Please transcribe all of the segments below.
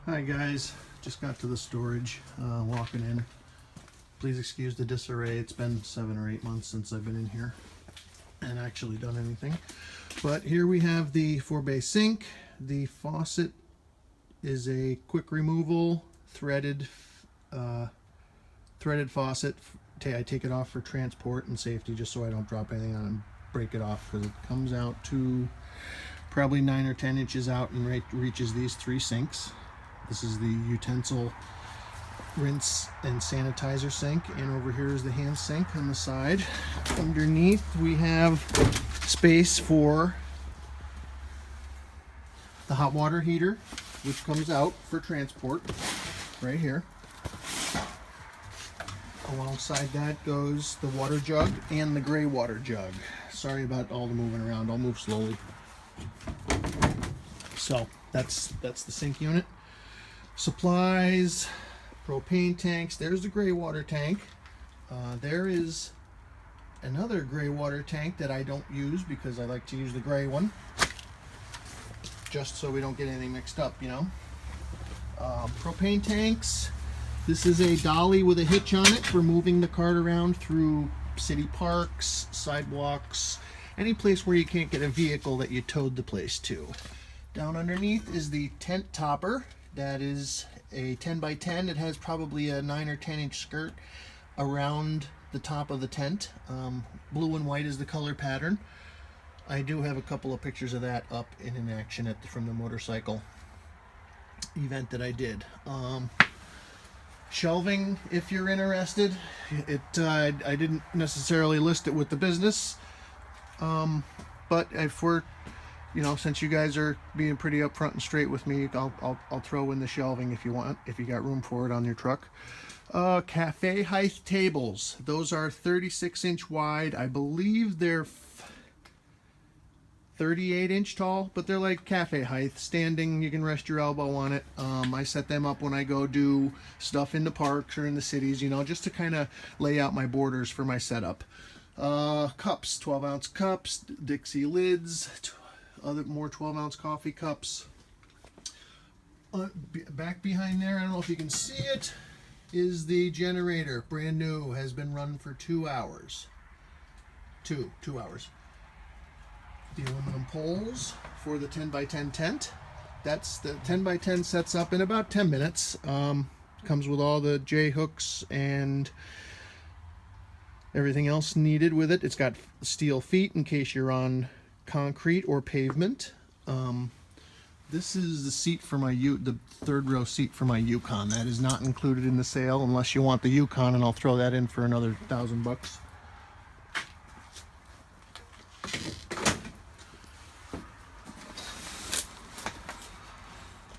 Hi guys, just got to the storage, walking in. Please excuse the disarray. It's been 7 or 8 months since I've been in here and actually done anything. But here we have the 4-bay sink. The faucet is a quick removal threaded faucet. I take it off for transport and safety just so I don't drop anything on and break it off, because it comes out to probably 9 or 10 inches out and reaches these 3 sinks. This is the utensil rinse and sanitizer sink, and over here is the hand sink on the side. Underneath we have space for the hot water heater, which comes out for transport right here. Alongside that goes the water jug and the gray water jug. Sorry about all the moving around. I'll move slowly. So that's the sink unit. Supplies, propane tanks. There's the gray water tank. There is another gray water tank that I don't use because I like to use the gray one, just so we don't get anything mixed up, you know. Propane tanks. This is a dolly with a hitch on it for moving the cart around through city parks, sidewalks, any place where you can't get a vehicle that you towed the place to. Down underneath is the tent topper. That is a 10 by 10. It has probably a 9 or 10 inch skirt around the top of the tent. Blue and white is the color pattern. I do have a couple of pictures of that up in action from the motorcycle event that I did. Shelving, if you're interested. I didn't necessarily list it with the business, but if we're, you know, since you guys are being pretty upfront and straight with me, I'll throw in the shelving if you want, if you got room for it on your truck. Cafe height tables. Those are 36 inch wide. I believe they're 38 inch tall, but they're like cafe height, standing. You can rest your elbow on it. I set them up when I go do stuff in the parks or in the cities, you know, just to kind of lay out my borders for my setup. Cups, 12-ounce cups, Dixie lids, more 12-ounce coffee cups. Back behind there, I don't know if you can see it, is the generator. Brand new, has been run for 2 hours. Two hours. The aluminum poles for the 10 by 10 tent. That's the 10 by 10 sets up in about 10 minutes. Comes with all the J hooks and everything else needed with it. It's got steel feet in case you're on concrete or pavement. This is the seat for the third row seat for my Yukon. That is not included in the sale unless you want the Yukon, and I'll throw that in for another $1,000.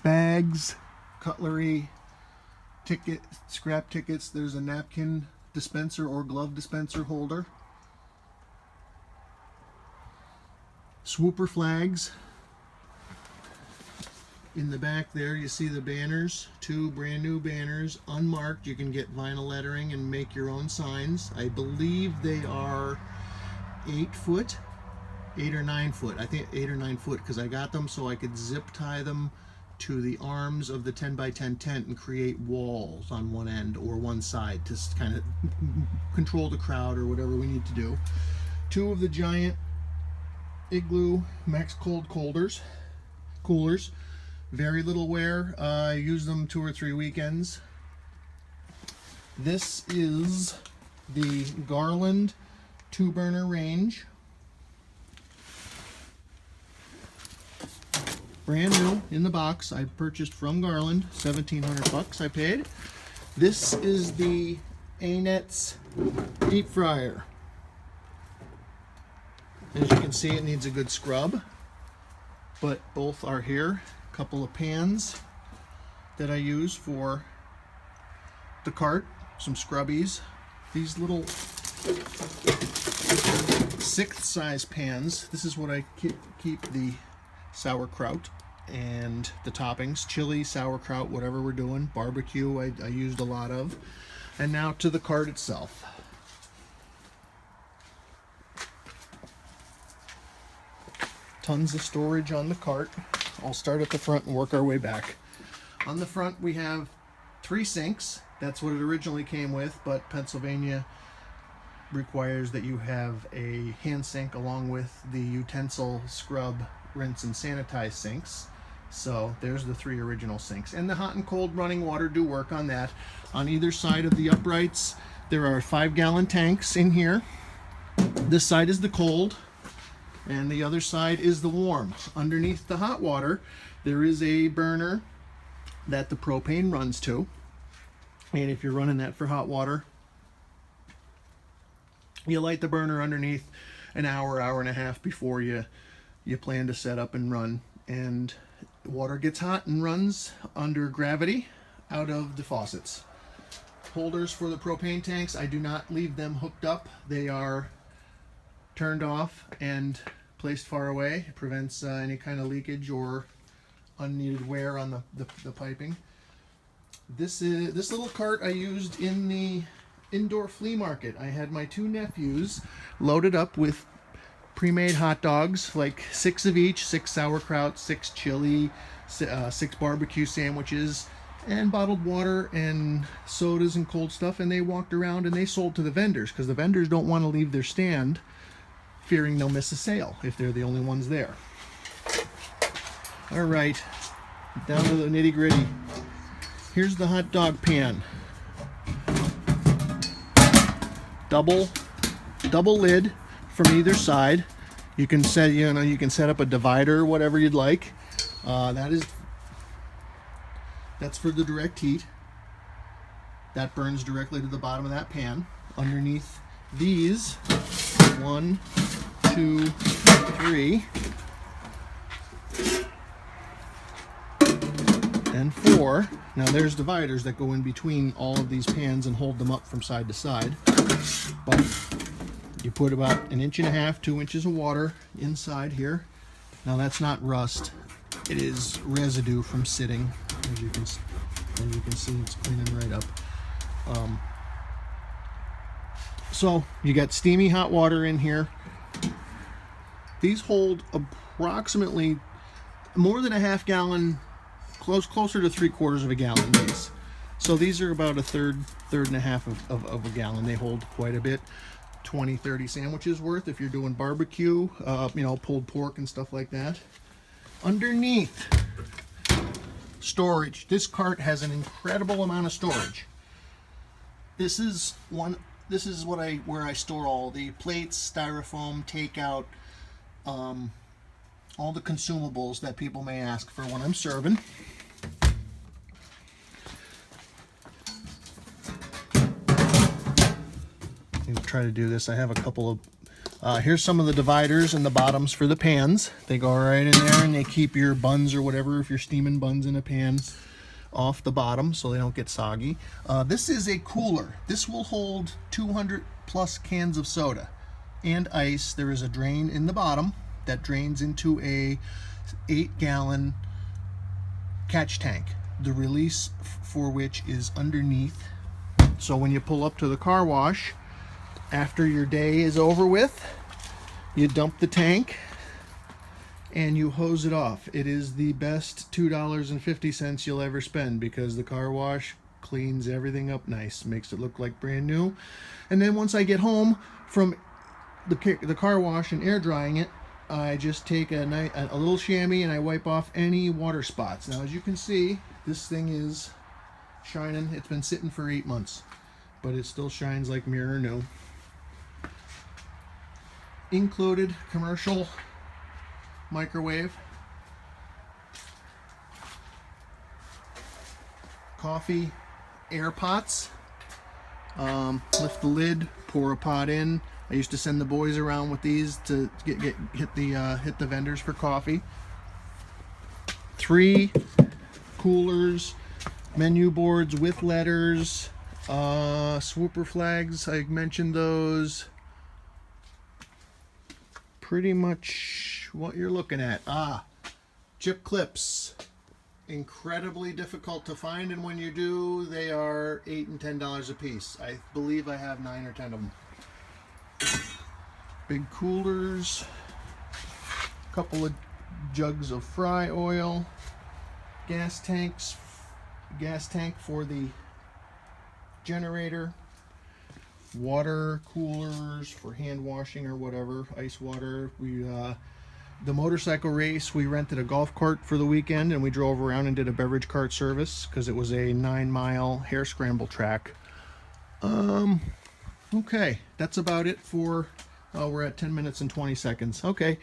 Bags, cutlery, scrap tickets. There's a napkin dispenser or glove dispenser holder. Swooper flags. In the back there you see the banners, 2 brand new banners, unmarked. You can get vinyl lettering and make your own signs. I believe they are 8 or 9 foot. I think 8 or 9 foot, because I got them so I could zip tie them to the arms of the 10 by 10 tent and create walls on one end or one side to kind of control the crowd or whatever we need to do. 2 of the giant Igloo Max Cold coolers. Very little wear. I use them 2 or 3 weekends. This is the Garland 2-burner range. Brand new in the box. I purchased from Garland. $1,700 I paid. This is the Anet's deep fryer. As you can see, it needs a good scrub, but both are here. A couple of pans that I use for the cart, some scrubbies. These little 6th size pans. This is what I keep the sauerkraut and the toppings, chili, sauerkraut, whatever we're doing, barbecue I used a lot of. And now to the cart itself. Tons of storage on the cart. I'll start at the front and work our way back. On the front we have 3 sinks. That's what it originally came with, but Pennsylvania requires that you have a hand sink along with the utensil, scrub, rinse, and sanitize sinks. So there's the 3 original sinks. And the hot and cold running water do work on that. On either side of the uprights, there are 5-gallon tanks in here. This side is the cold, and the other side is the warm. Underneath the hot water, there is a burner that the propane runs to. And if you're running that for hot water, you light the burner underneath an hour, hour and a half before you plan to set up and run. And water gets hot and runs under gravity out of the faucets. Holders for the propane tanks, I do not leave them hooked up. They are turned off and placed far away. It prevents any kind of leakage or unneeded wear on the piping. This little cart I used in the indoor flea market. I had my 2 nephews loaded up with pre-made hot dogs, like 6 of each, 6 sauerkraut, 6 chili, 6 barbecue sandwiches, and bottled water and sodas and cold stuff. And they walked around and they sold to the vendors, because the vendors don't want to leave their stand fearing they'll miss a sale if they're the only ones there. All right, down to the nitty-gritty. Here's the hot dog pan. Double lid from either side. You can set you can set up a divider or whatever you'd like. That's for the direct heat. That burns directly to the bottom of that pan. Underneath these, 1, 2, 3, and 4. Now there's dividers that go in between all of these pans and hold them up from side to side. But you put about 1.5 inches, 2 inches of water inside here. Now that's not rust. It is residue from sitting. As you can see, it's cleaning right up. So you got steamy hot water in here. These hold approximately more than a half gallon, closer to 3/4 of a gallon. So these are about a third and a half of a gallon. They hold quite a bit. 20-30 sandwiches worth if you're doing barbecue, pulled pork and stuff like that. Underneath, storage. This cart has an incredible amount of storage. This is where I store all the plates, styrofoam, takeout, all the consumables that people may ask for when I'm serving. Try to do this. I have a couple of here's some of the dividers and the bottoms for the pans. They go right in there and they keep your buns or whatever, if you're steaming buns in a pan, off the bottom so they don't get soggy. This is a cooler. This will hold 200 plus cans of soda and ice. There is a drain in the bottom that drains into a 8-gallon catch tank, the release for which is underneath. So when you pull up to the car wash after your day is over with, you dump the tank and you hose it off. It is the best $2.50 you'll ever spend, because the car wash cleans everything up nice, makes it look like brand new. And then once I get home from the car wash and air drying it, I just take a little chamois and I wipe off any water spots. Now, as you can see, this thing is shining. It's been sitting for 8 months, but it still shines like mirror new. Included commercial microwave, coffee air pots. Lift the lid, pour a pot in. I used to send the boys around with these to hit the vendors for coffee. 3 coolers, menu boards with letters, swooper flags. I mentioned those. Pretty much what you're looking at. Chip clips. Incredibly difficult to find, and when you do, they are $8 and $10 a piece. I believe I have 9 or 10 of them. Big coolers, a couple of jugs of fry oil, gas tanks gas tank for the generator, water coolers for hand washing or whatever, ice water. The motorcycle race, we rented a golf cart for the weekend and we drove around and did a beverage cart service because it was a 9-mile hare scramble track. Okay, that's about it for, we're at 10 minutes and 20 seconds. Okay,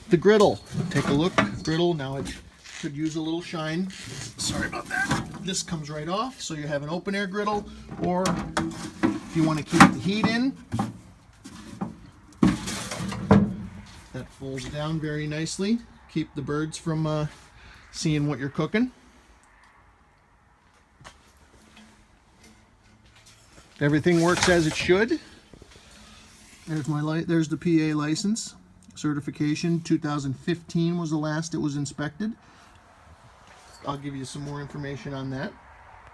the griddle, take a look. Griddle, now it should use a little shine. Sorry about that. This comes right off, so you have an open air griddle, or if you want to keep the heat in, that folds down very nicely. Keep the birds from seeing what you're cooking. Everything works as it should. There's there's the PA license. Certification 2015 was the last it was inspected. I'll give you some more information on that.